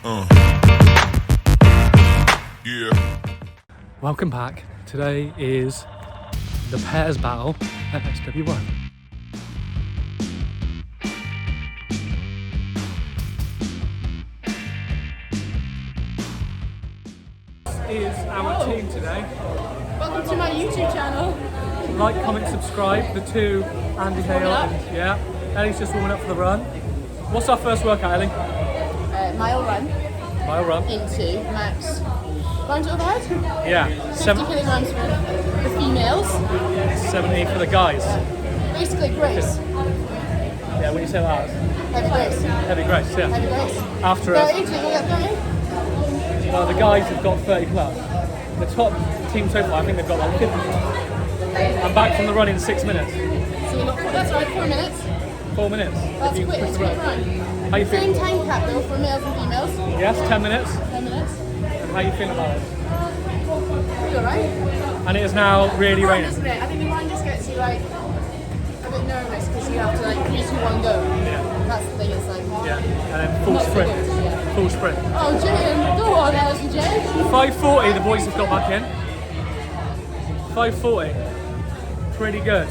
Yeah. Welcome back. Today is the pairs battle at SW1. This is our team today. Welcome to my YouTube channel. Like, comment, subscribe. The two, Andy Hale and Ellie's just warming up for the run. What's our first workout, Ellie? Mile run Mile run. into max. Round to overhead? Yeah. 50 kilograms for the females. 70 for the guys. Basically grace. Yeah, when you say that. Heavy grace. Heavy grace, yeah. Heavy grace. After 30, us. do you get 30? Well, the guys have got 30 plus. The top team so far, I think they've got like 50. I'm back from the run in 6 minutes. So we got, that's right, 4 minutes. 4 minutes. That's If you quick, push it's the quick run. run. How you Same feel? time cap though for males and females. Yes, 10 minutes. 10 minutes. And how you feeling about it? Pretty alright. And it is now really Run, raining. isn't it? I think the run just gets you like a bit nervous because you have to like 3, 2, 1 go. Yeah. That's the thing, it's like. Yeah. And then full Not so sprint. good, yeah. Full sprint. Oh, Jane, go on, Alison Jane. 5:40, the boys have got back in. 5:40. Pretty good.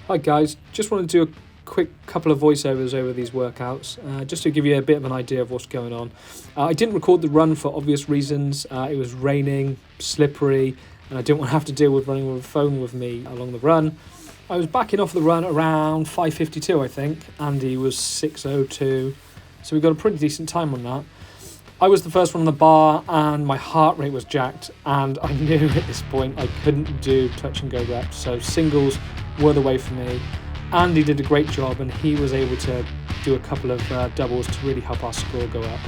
Hi guys, just wanted to do a quick couple of voiceovers over these workouts, just to give you a bit of an idea of what's going on. I didn't record the run for obvious reasons. It was raining, slippery, and I didn't want to have to deal with running with a phone with me along the run. I was backing off the run around 5:52, I think. Andy was 6:02, so we got a pretty decent time on that. I was the first one on the bar and my heart rate was jacked, and I knew at this point I couldn't do touch and go reps, so singles were the way for me. Andy did a great job and he was able to do a couple of doubles to really help our score go up.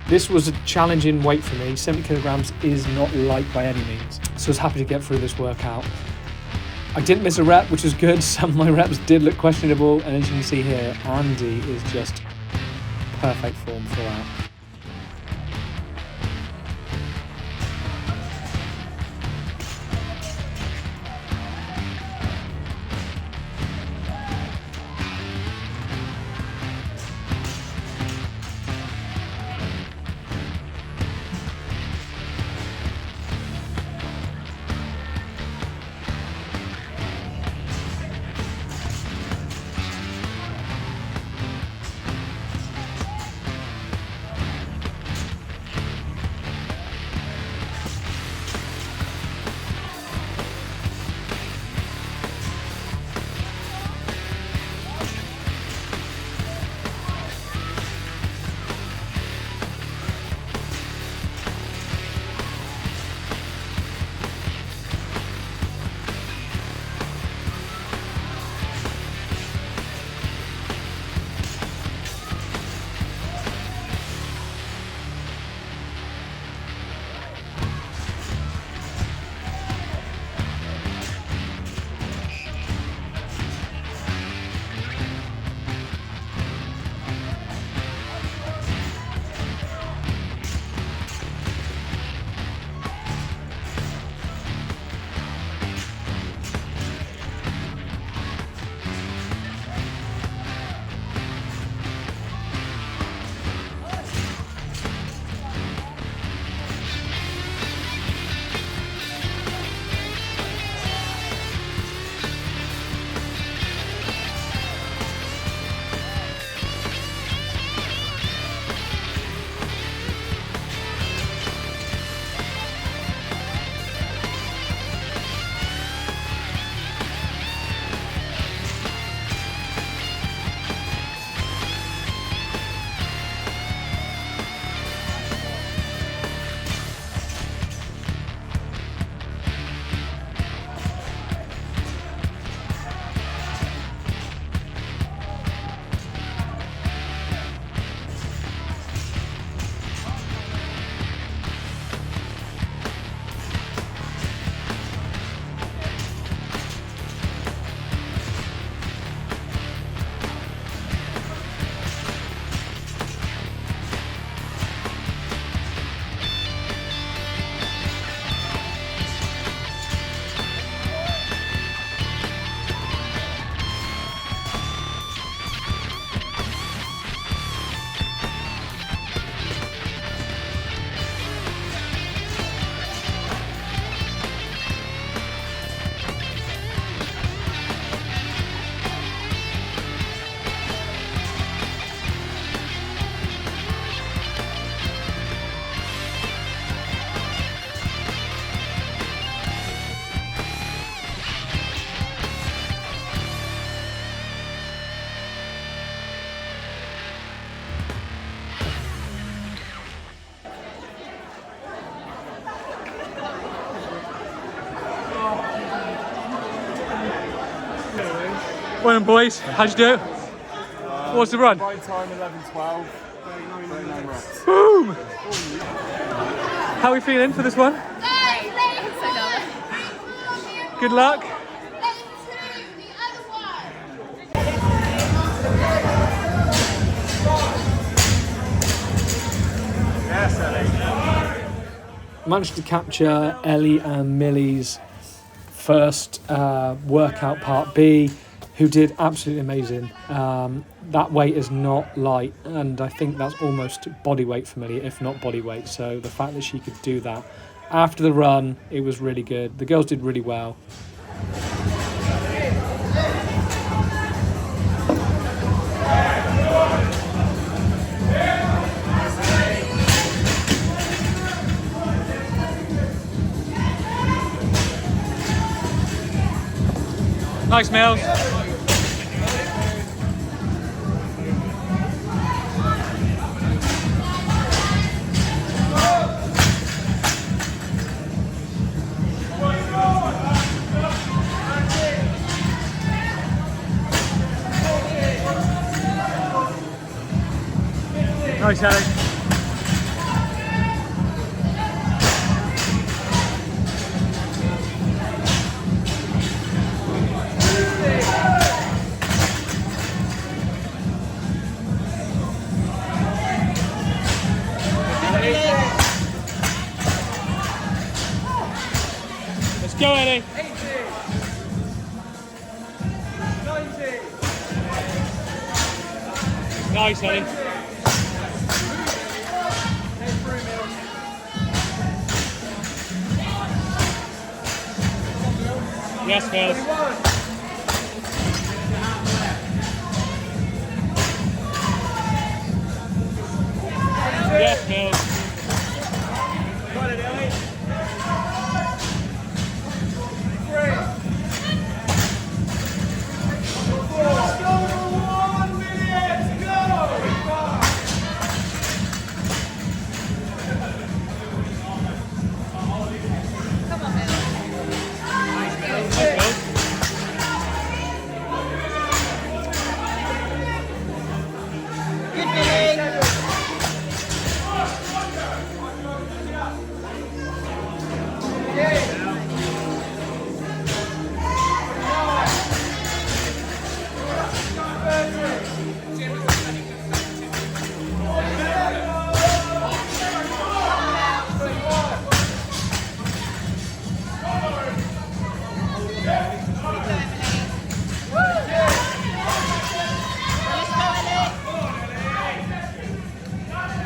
This was a challenging weight for me. 70 kilograms is not light by any means, so I was happy to get through this workout. I didn't miss a rep, which was good. Some of my reps did look questionable, and as you can see here, Andy is just perfect form throughout. Well done, boys. How'd you do? What was the run? Right time 11:12. 39 reps. Boom! How are we feeling for this one? Good luck. Yes, Ellie. Managed to capture Ellie and Millie's first workout part B, who did absolutely amazing. That weight is not light, and I think that's almost body weight for Millie, if not body weight. So the fact that she could do that after the run, it was really good. The girls did really well. Nice, Mills. Nice, Ellie. Let's go, Ellie. 80. 90. Nice, Ellie. Yes, Mills. Yes, Mills. Got it, Ellie. 3. Let's go for 1 minute. Go. Come on, Bill. Good feeling.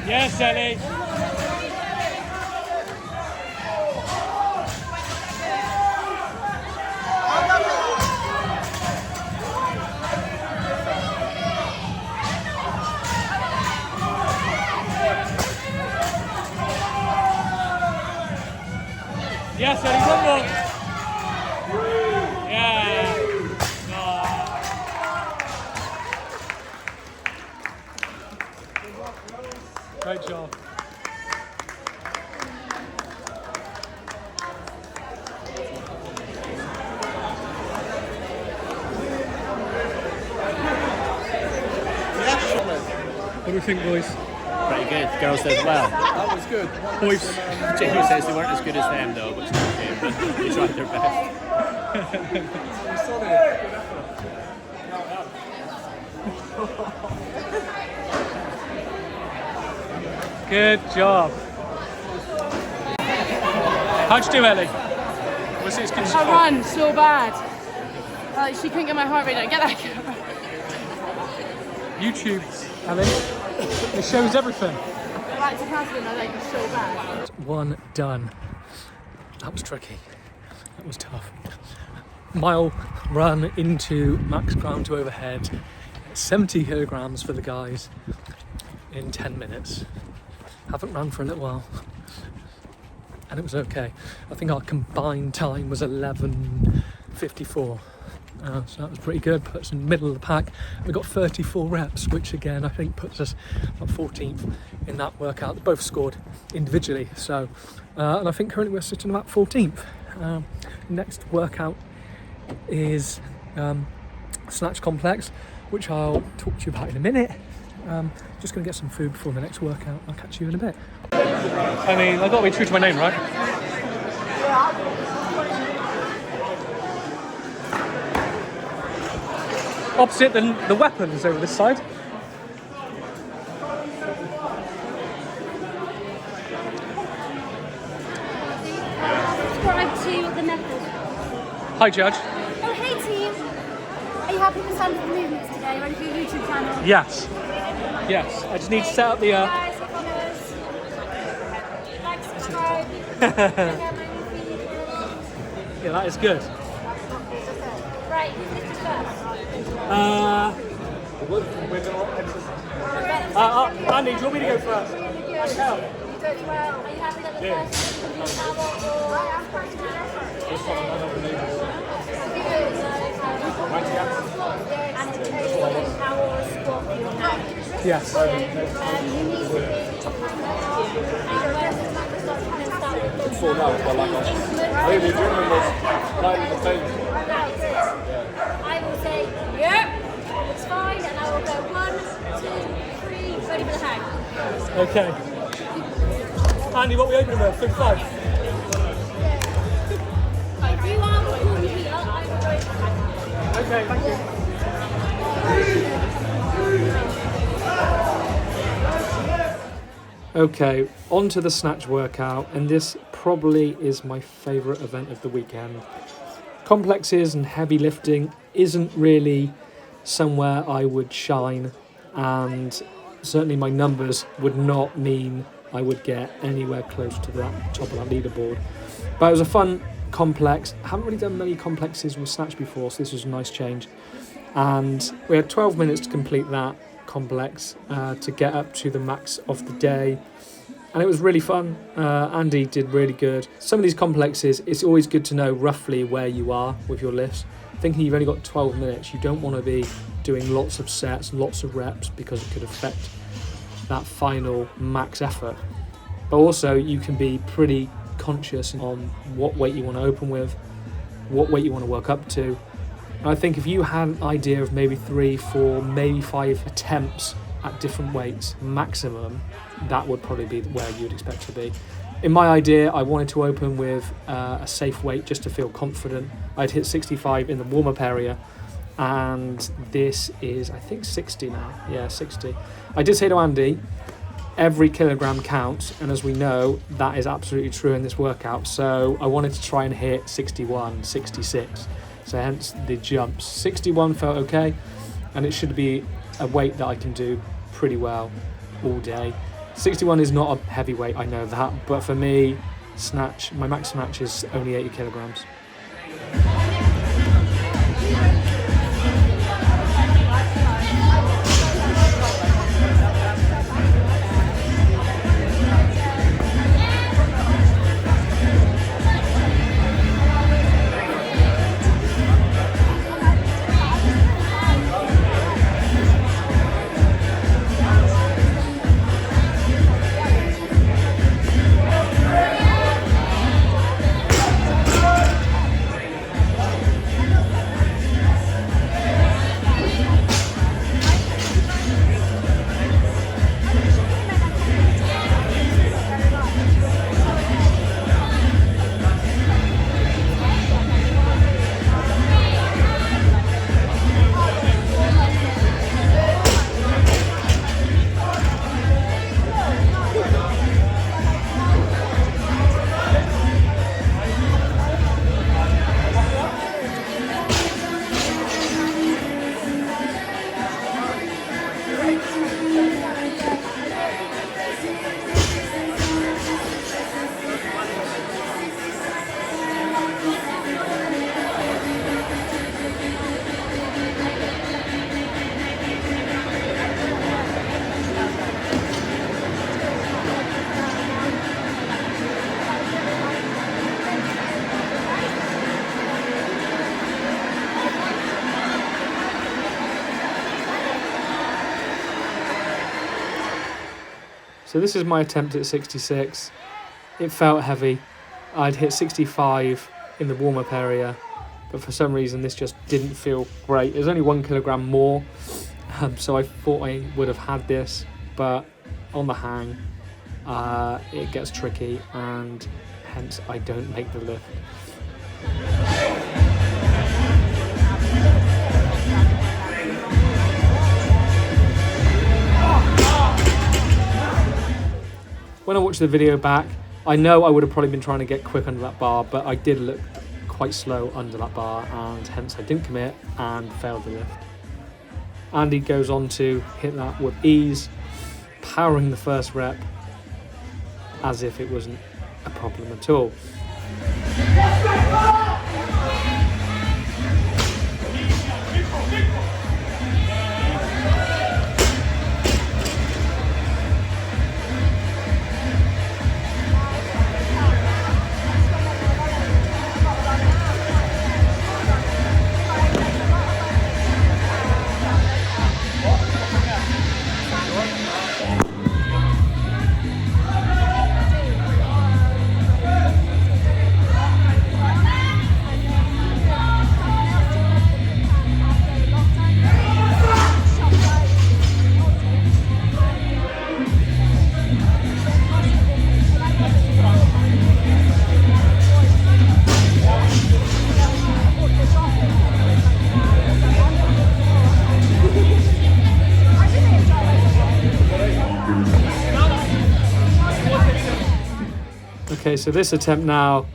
Yes, Ellie. Yes, Ellie, one more. Yeah. Oh. Great job. What do we think, boys? Pretty good. Girls did well. That was good. Boys. Jamie says they weren't as good as them though, which is okay, but they tried their best. Good job. How'd you do, Ellie? Was it as good as you I thought? ran so bad. Like, she couldn't get my heart rate down. Get that camera. YouTube, Ellie. It shows everything. Back to Catherine, I like so bad. One done. That was tricky. That was tough. Mile run into max ground to overhead. 70 kilograms for the guys in 10 minutes. Haven't run for a little while. And it was okay. I think our combined time was 11:54. So that was pretty good, puts us in the middle of the pack. We got 34 reps, which again I think puts us about 14th in that workout. They both scored individually, so and I think currently we're sitting about 14th. Next workout is Snatch complex, which I'll talk to you about in a minute. Just going to get some food before the next workout. I'll catch you in a bit. I mean, I've got to be true to my name, right? Opposite the weapons over this side. Subscribe to the method. Hi, Judge. Oh, hey team. Are you happy with some of the movements today? Ready for your YouTube channel? Yes. Yes. I just need to set up the. Guys, followers. Like, subscribe. Yeah, that is good. Right, who's lifted first? Andy, do you want me to go first? You did well. Are you happy that the first one can do power or and in case of power or squat that you'll have? Yes. You need to be top hand and when the time starts, you can start with the I will say, yep, it's fine, and I will go 1, 2, 3, ready for the hang. Okay. Andy, what are we opening with? 55? If you are pulling here, I will go for the hang. Okay, thank you. Okay, on to the snatch workout, and this probably is my favourite event of the weekend. Complexes and heavy lifting isn't really somewhere I would shine, and certainly my numbers would not mean I would get anywhere close to that top of that leaderboard. But it was a fun complex. I haven't really done many complexes with snatch before, so this was a nice change. And we had 12 minutes to complete that complex to get up to the max of the day. And it was really fun. Andy did really good. Some of these complexes, it's always good to know roughly where you are with your lifts. Thinking you've only got 12 minutes, you don't want to be doing lots of sets, lots of reps, because it could affect that final max effort. But also you can be pretty conscious on what weight you want to open with, what weight you want to work up to. And I think if you had an idea of maybe 3, 4, maybe 5 attempts at different weights maximum, that would probably be where you would expect to be. In my idea, I wanted to open with a safe weight just to feel confident. I'd hit 65 in the warm-up area, and this is, I think, 60 now. Yeah, 60. I did say to Andy, every kilogram counts, and as we know, that is absolutely true in this workout. So I wanted to try and hit 61, 66. So hence the jumps. 61 felt okay, and it should be a weight that I can do pretty well all day. 61 is not a heavy weight, I know that, but for me, snatch, my max snatch is only 80 kilograms. So this is my attempt at 66. It felt heavy. I'd hit 65 in the warm-up area, but for some reason this just didn't feel great. It was only 1 kilogram more, so I thought I would have had this, but on the hang it gets tricky, and hence I don't make the lift. When I watched the video back, I know I would have probably been trying to get quick under that bar, but I did look quite slow under that bar, and hence I didn't commit and failed the lift. Andy goes on to hit that with ease, powering the first rep as if it wasn't a problem at all. Okay, so this attempt now,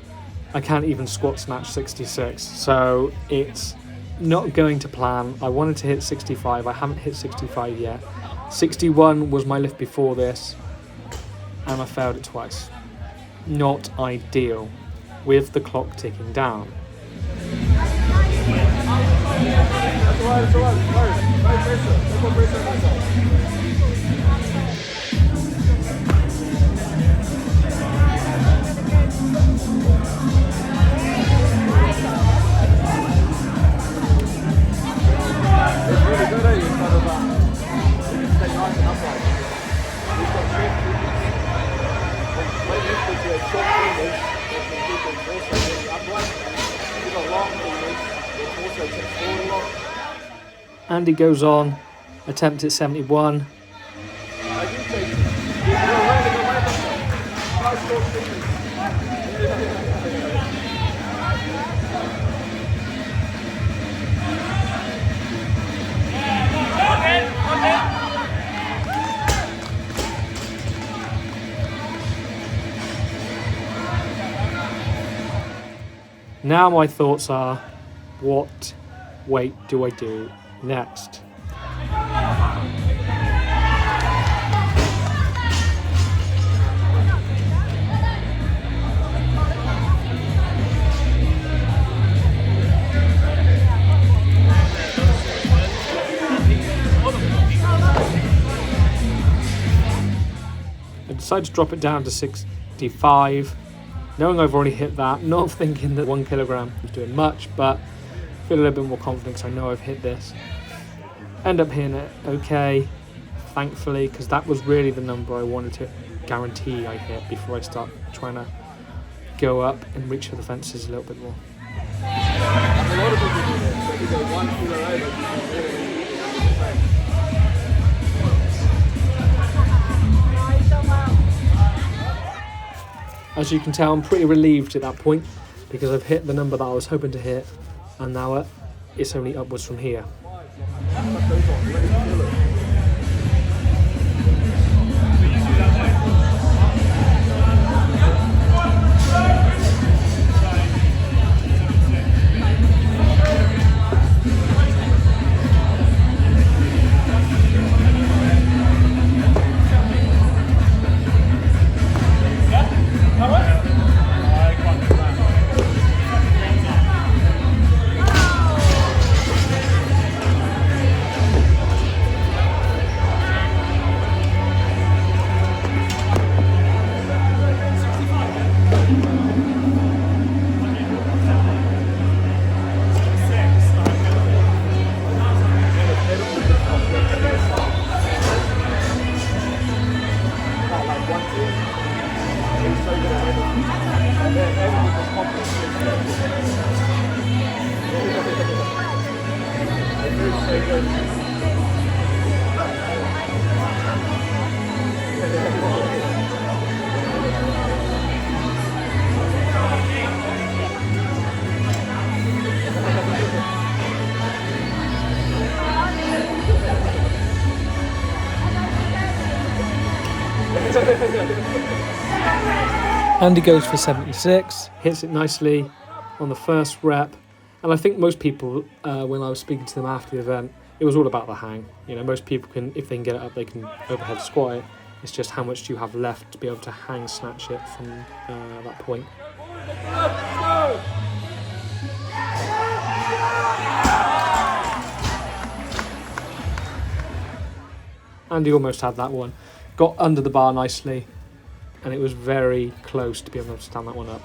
I can't even squat snatch 66, so it's not going to plan. I wanted to hit 65, I haven't hit 65 yet. 61 was my lift before this, and I failed it twice. Not ideal, with the clock ticking down. Andy goes on, attempt at 71. Now my thoughts are, what weight do I do next? I decided to drop it down to 65. Knowing I've already hit that, not thinking that 1 kilogram is doing much, but feel a little bit more confident because I know I've hit this. End up hitting it okay, thankfully, because that was really the number I wanted to guarantee I hit before I start trying to go up and reach for the fences a little bit more. As you can tell, I'm pretty relieved at that point because I've hit the number that I was hoping to hit, and now it's only upwards from here. Andy goes for 76, hits it nicely on the first rep. And I think most people, when I was speaking to them after the event, it was all about the hang. You know, most people can, if they can get it up, they can overhead squat it. It's just how much do you have left to be able to hang snatch it from that point. Andy almost had that one. Got under the bar nicely, and it was very close to be able to stand that one up.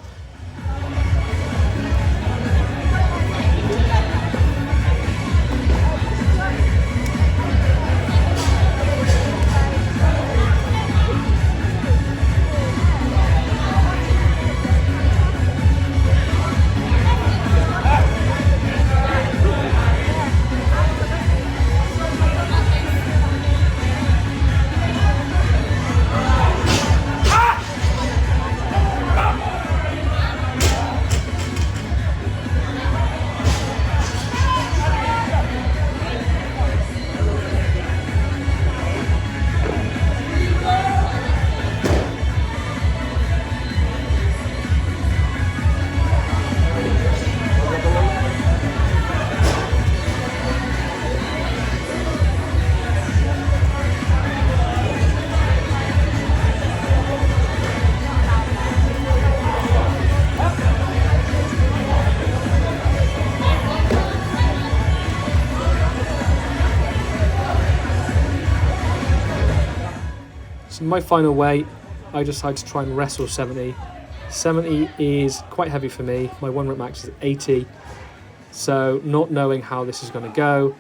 So my final weight, I decided to try and wrestle 70. 70 is quite heavy for me. My 1 rep max is 80. So not knowing how this is going to go,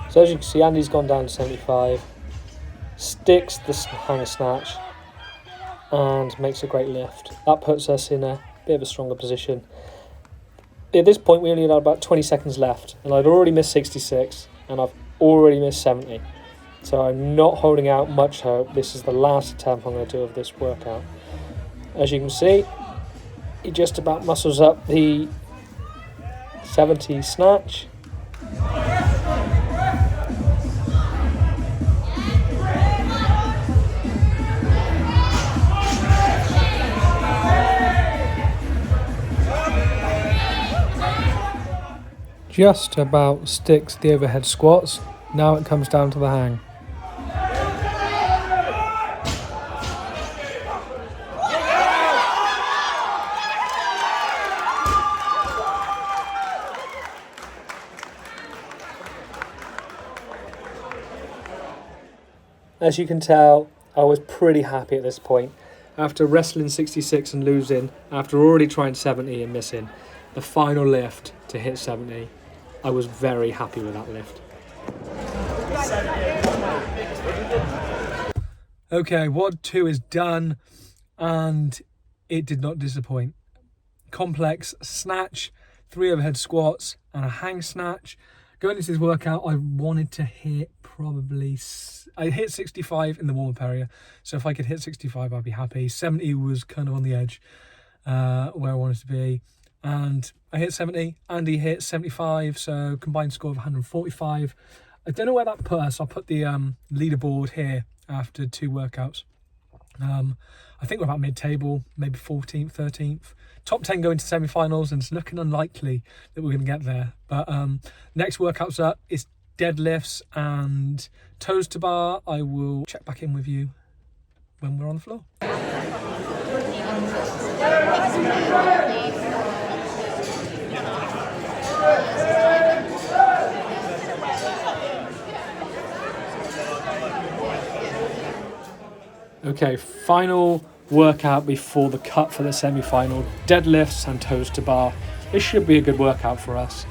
so as you can see, Andy's gone down to 75, sticks the hang snatch, and makes a great lift. That puts us in a bit of a stronger position. At this point, we only had about 20 seconds left, and I'd already missed 66, and I've already missed 70. So I'm not holding out much hope. This is the last attempt I'm going to do of this workout. As you can see, he just about muscles up the 70 snatch. Just about sticks the overhead squats. Now it comes down to the hang. As you can tell, I was pretty happy at this point. After wrestling 66 and losing, after already trying 70 and missing, the final lift to hit 70, I was very happy with that lift. Okay, WOD 2 is done, and it did not disappoint. Complex snatch, 3 overhead squats, and a hang snatch. Going into this workout, I wanted to hit I hit 65 in the warm-up area, so if I could hit 65, I'd be happy. 70 was kind of on the edge where I wanted to be. And I hit 70, Andy hit 75, so combined score of 145. I don't know where that put us. I'll put the leaderboard here after 2 workouts. I think we're about mid-table, maybe 14th, 13th. Top 10 go into semi-finals, and it's looking unlikely that we're going to get there. But next workouts up is deadlifts and toes to bar. I will check back in with you when we're on the floor. Okay, final workout before the cut for the semi-final. Deadlifts and toes to bar. This should be a good workout for us.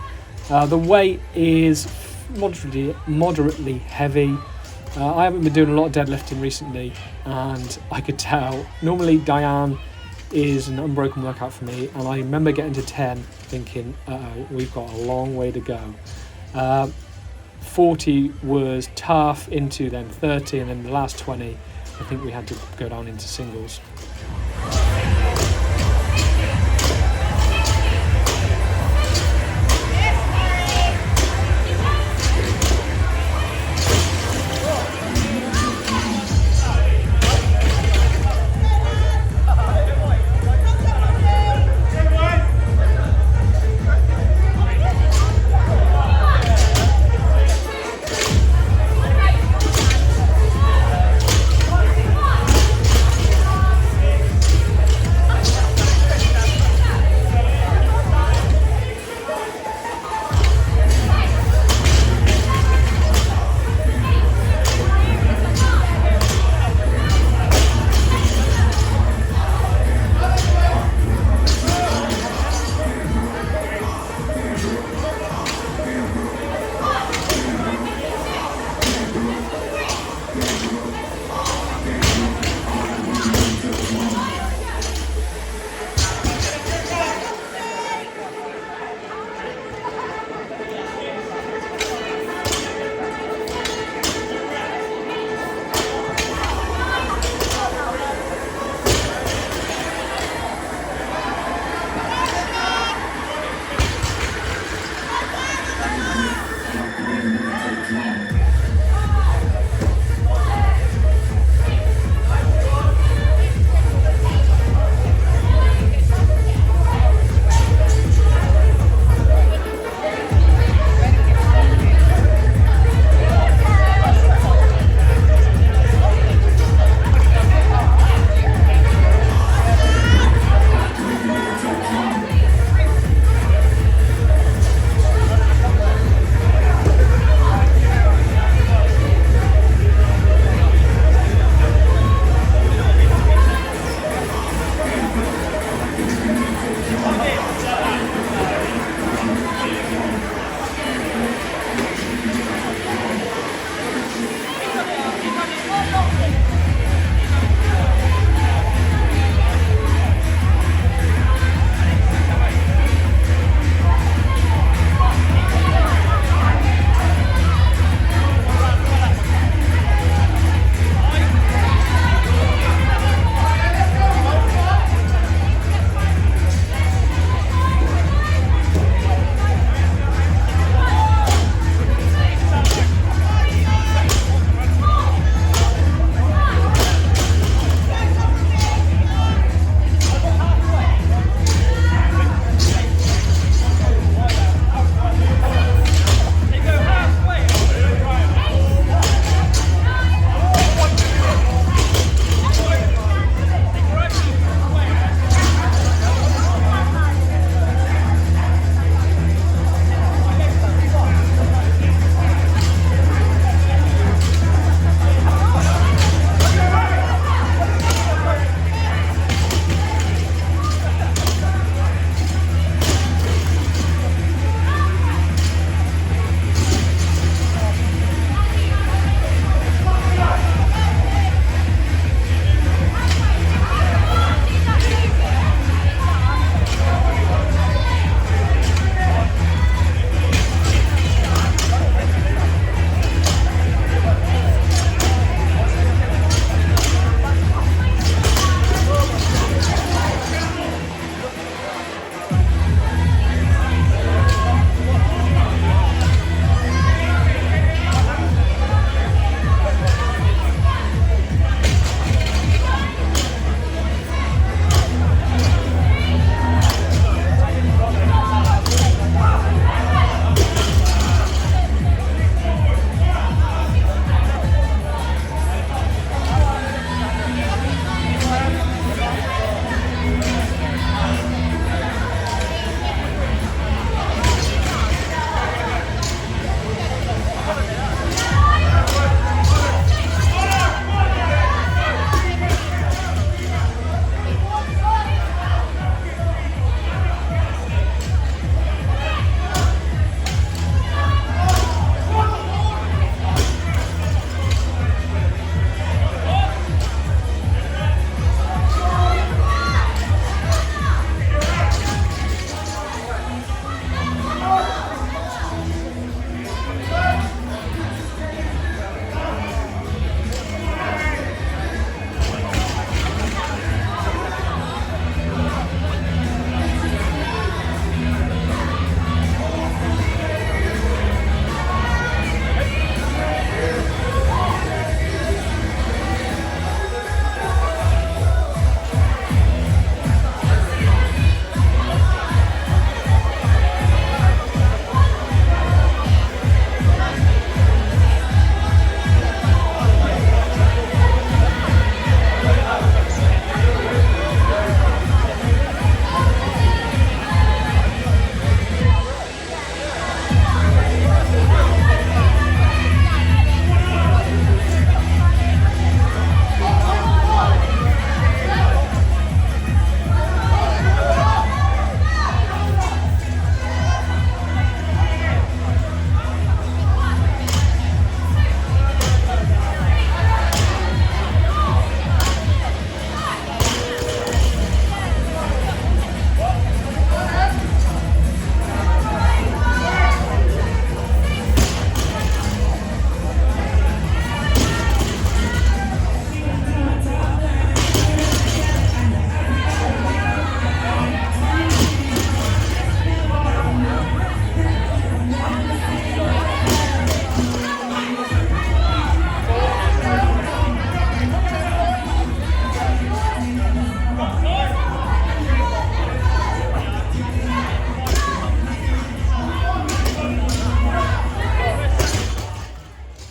The weight is moderately heavy. I haven't been doing a lot of deadlifting recently, and I could tell. Normally Diane is an unbroken workout for me, and I remember getting to 10 thinking, we've got a long way to go. 40 was tough, into then 30, and then the last 20 I think we had to go down into singles.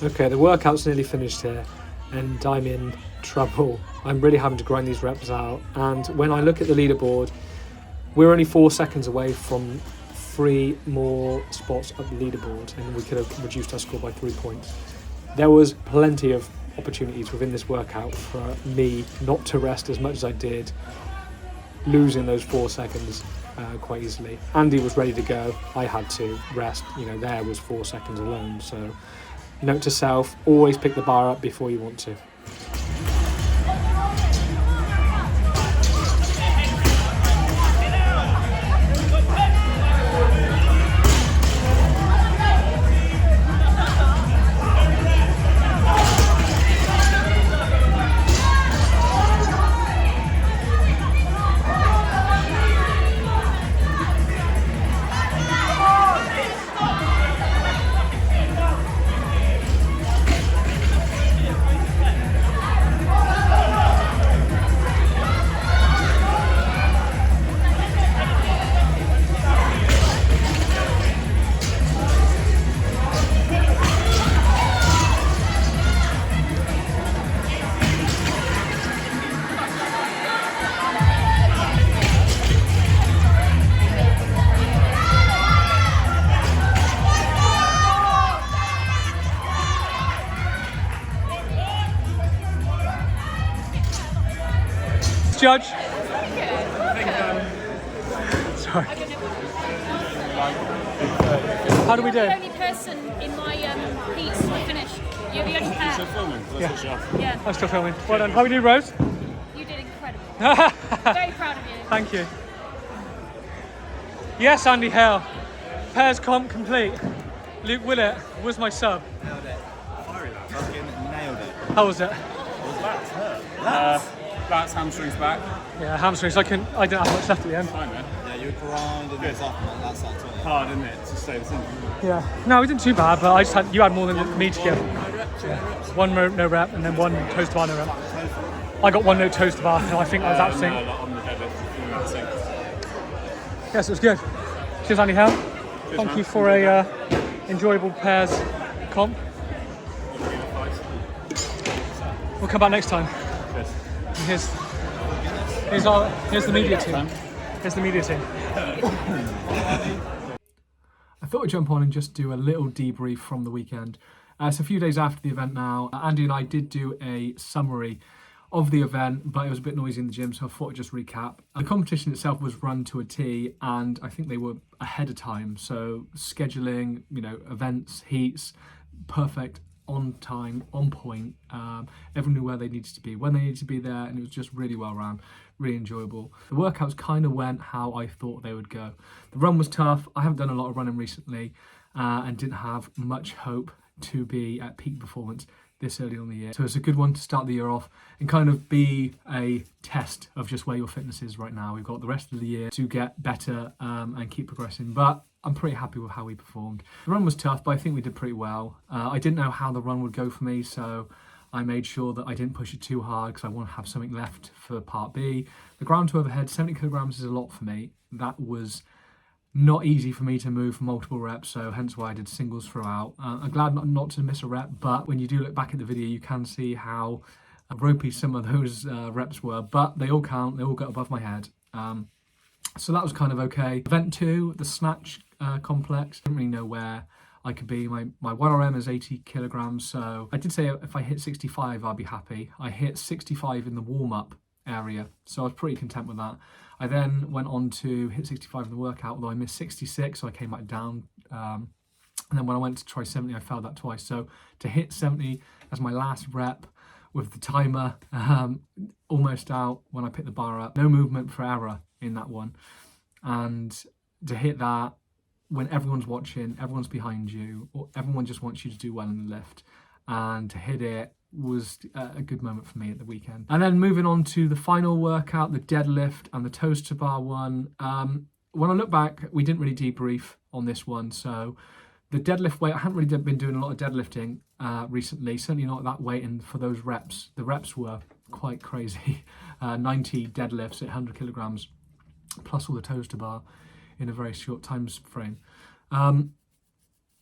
Okay, the workout's nearly finished here, and I'm in trouble. I'm really having to grind these reps out, and when I look at the leaderboard, we're only 4 seconds away from 3 more spots up the leaderboard, and we could have reduced our score by 3 points. There was plenty of opportunities within this workout for me not to rest as much as I did, losing those 4 seconds quite easily. Andy was ready to go. I had to rest. There was 4 seconds alone. So, note to self: always pick the bar up before you want to. Judge. Sorry. How do we do? I'm the only person in my piece to finish. You're the only pair. Still filming? Yeah. I'm still filming. Well done. How we do, Rose? You did incredible. Very proud of you. Thank you. Yes, Andy Hale. Pairs comp complete. Luke Willett was my sub. Nailed it. Fiery lad. Fucking nailed it. How was it? Lats, hamstrings back. Yeah, hamstrings. I didn't have much left at the end. Fine, man. Yeah, you were grinding this up on that side, wasn't it? Hard, isn't it, to stay the same? Yeah. No, we didn't too bad, but you had more than me to give. One no rep, and then 1 toes to bar no rep. I got 1 no toes to bar, and I think I was out of sync. On the deadlift. Yes, it was good. Cheers, Andy Hale. Thank you for a enjoyable pairs comp. We'll come back next time. Here's the media team. Here's the media team. I thought I'd jump on and just do a little debrief from the weekend. It's a few days after the event now. Andy and I did do a summary of the event, but it was a bit noisy in the gym, so I thought I'd just recap. The competition itself was run to a T, and I think they were ahead of time. So scheduling, events, heats, perfect, on time, on point. Everyone knew where they needed to be, when they needed to be there, and it was just really well run, really enjoyable. The workouts kind of went how I thought they would go. The run was tough. I haven't done a lot of running recently, and didn't have much hope to be at peak performance this early on in the year. So it's a good one to start the year off and kind of be a test of just where your fitness is right now. We've got the rest of the year to get better and keep progressing, but I'm pretty happy with how we performed. The run was tough, but I think we did pretty well. I didn't know how the run would go for me, so I made sure that I didn't push it too hard because I want to have something left for part B. The ground to overhead, 70 kilograms is a lot for me. That was not easy for me to move for multiple reps, so hence why I did singles throughout. I'm glad not to miss a rep, but when you do look back at the video, you can see how ropey some of those reps were, but they all count, they all got above my head. So that was kind of okay. Event 2, the Snatch complex, didn't really know where I could be. My 1RM is 80 kilograms, so I did say if I hit 65, I'd be happy. I hit 65 in the warm-up area, so I was pretty content with that. I then went on to hit 65 in the workout, although I missed 66, so I came back down. And then when I went to try 70, I failed that twice. So to hit 70 as my last rep with the timer almost out when I picked the bar up, no movement for error in that one. And to hit that when everyone's watching, everyone's behind you, or everyone just wants you to do well in the lift, and to hit it was a good moment for me at the weekend. And then moving on to the final workout, the deadlift and the toes to bar one. When I look back, we didn't really debrief on this one. So the deadlift weight, I haven't really been doing a lot of deadlifting recently, certainly not that weight, and for those reps, the reps were quite crazy. 90 deadlifts at 100 kilograms, plus all the toes to bar in a very short time frame.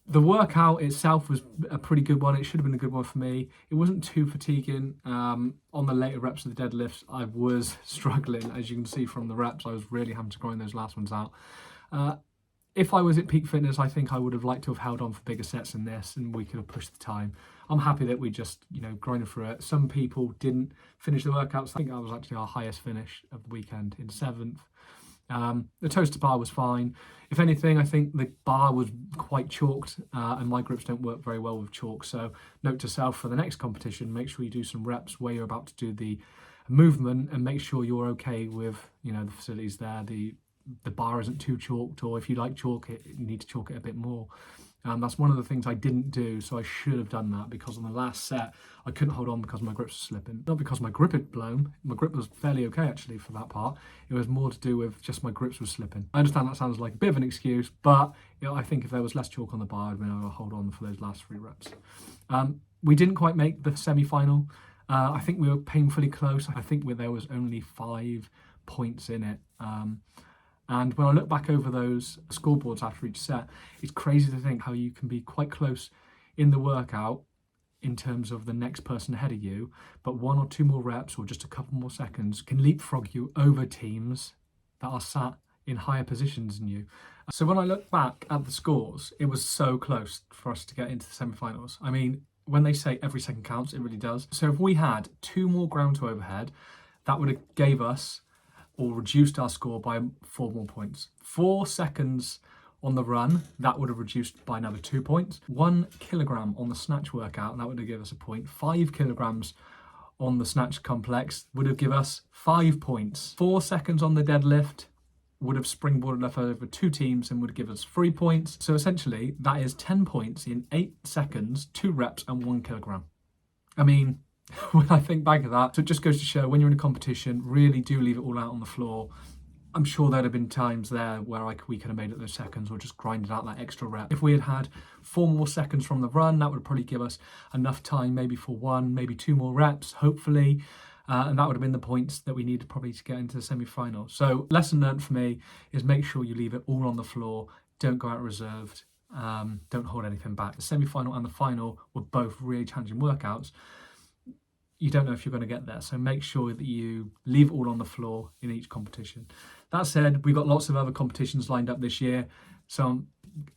The workout itself was a pretty good one. It should have been a good one for me. It wasn't too fatiguing. On the later reps of the deadlifts, I was struggling. As you can see from the reps, I was really having to grind those last ones out. If I was at peak fitness, I think I would have liked to have held on for bigger sets than this, and we could have pushed the time. I'm happy that we just, grinded through it. Some people didn't finish the workouts. I think I was actually our highest finish of the weekend in 7th. The toes to bar was fine. If anything, I think the bar was quite chalked, and my grips don't work very well with chalk. So note to self, for the next competition, make sure you do some reps where you're about to do the movement, and make sure you're okay with, the facilities there. The bar isn't too chalked, or if you like chalk it, you need to chalk it a bit more. That's one of the things I didn't do, so I should have done that, because on the last set I couldn't hold on because my grips were slipping. Not because my grip had blown. My grip was fairly okay actually for that part. It was more to do with just my grips were slipping. I understand that sounds like a bit of an excuse, but I think if there was less chalk on the bar, I'd been able to hold on for those last 3 reps. We didn't quite make the semi-final. I think we were painfully close. I think there was only 5 points in it. And when I look back over those scoreboards after each set, it's crazy to think how you can be quite close in the workout in terms of the next person ahead of you, but 1 or 2 more reps or just a couple more seconds can leapfrog you over teams that are sat in higher positions than you. So when I look back at the scores, it was so close for us to get into the semi-finals. I mean, when they say every second counts, it really does. So if we had 2 more ground to overhead, that would have gave us or reduced our score by 4 more points. 4 seconds on the run, that would have reduced by another 2 points. 1 kilogram on the snatch workout, that would have given us a point. 5 kilograms on the snatch complex would have given us 5 points. 4 seconds on the deadlift would have springboarded us over 2 teams and would give us 3 points. So essentially, that is 10 points in 8 seconds, 2 reps and 1 kilogram. I mean, when I think back of that, so it just goes to show when you're in a competition, really do leave it all out on the floor. I'm sure there'd have been times there where we could have made it those seconds or just grinded out that extra rep. If we had 4 more seconds from the run, that would probably give us enough time maybe for 1, maybe 2 more reps, hopefully. And that would have been the points that we needed probably to get into the semi-final. So lesson learned for me is make sure you leave it all on the floor. Don't go out reserved. Don't hold anything back. The semi-final and the final were both really challenging workouts. You don't know if you're going to get there, so make sure that you leave it all on the floor in each competition. That said, we've got lots of other competitions lined up this year, so I'm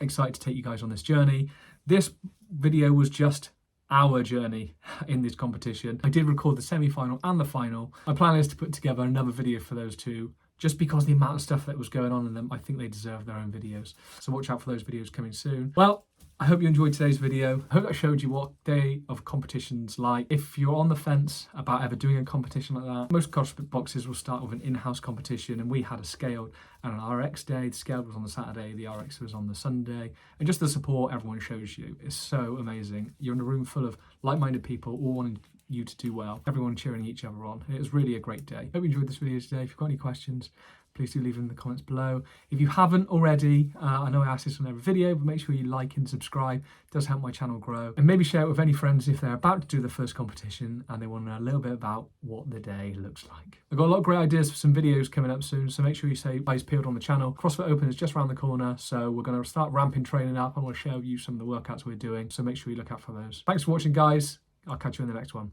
excited to take you guys on this journey. This video was just our journey in this competition. I did record the semi-final and the final. My plan is to put together another video for those 2, just because the amount of stuff that was going on in them, I think they deserve their own videos. So watch out for those videos coming soon. Well, I hope you enjoyed today's video. I hope I showed you what day of competition's like. If you're on the fence about ever doing a competition like that, most CrossFit boxes will start with an in-house competition, and we had a scaled and an RX day. The scaled was on the Saturday, the RX was on the Sunday. And just the support everyone shows you is so amazing. You're in a room full of like-minded people, all wanting you to do well, everyone cheering each other on. It was really a great day. Hope you enjoyed this video today. If you've got any questions, please do leave them in the comments below. If you haven't already, I know I ask this on every video, but make sure you like and subscribe. It does help my channel grow. And maybe share it with any friends if they're about to do the first competition and they want to know a little bit about what the day looks like. I've got a lot of great ideas for some videos coming up soon, so make sure you say eyes peeled on the channel. CrossFit Open is just around the corner, so we're going to start ramping training up. I want to share with you some of the workouts we're doing, so make sure you look out for those. Thanks for watching, guys. I'll catch you in the next one.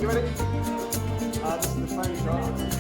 You ready? This is the frame shot.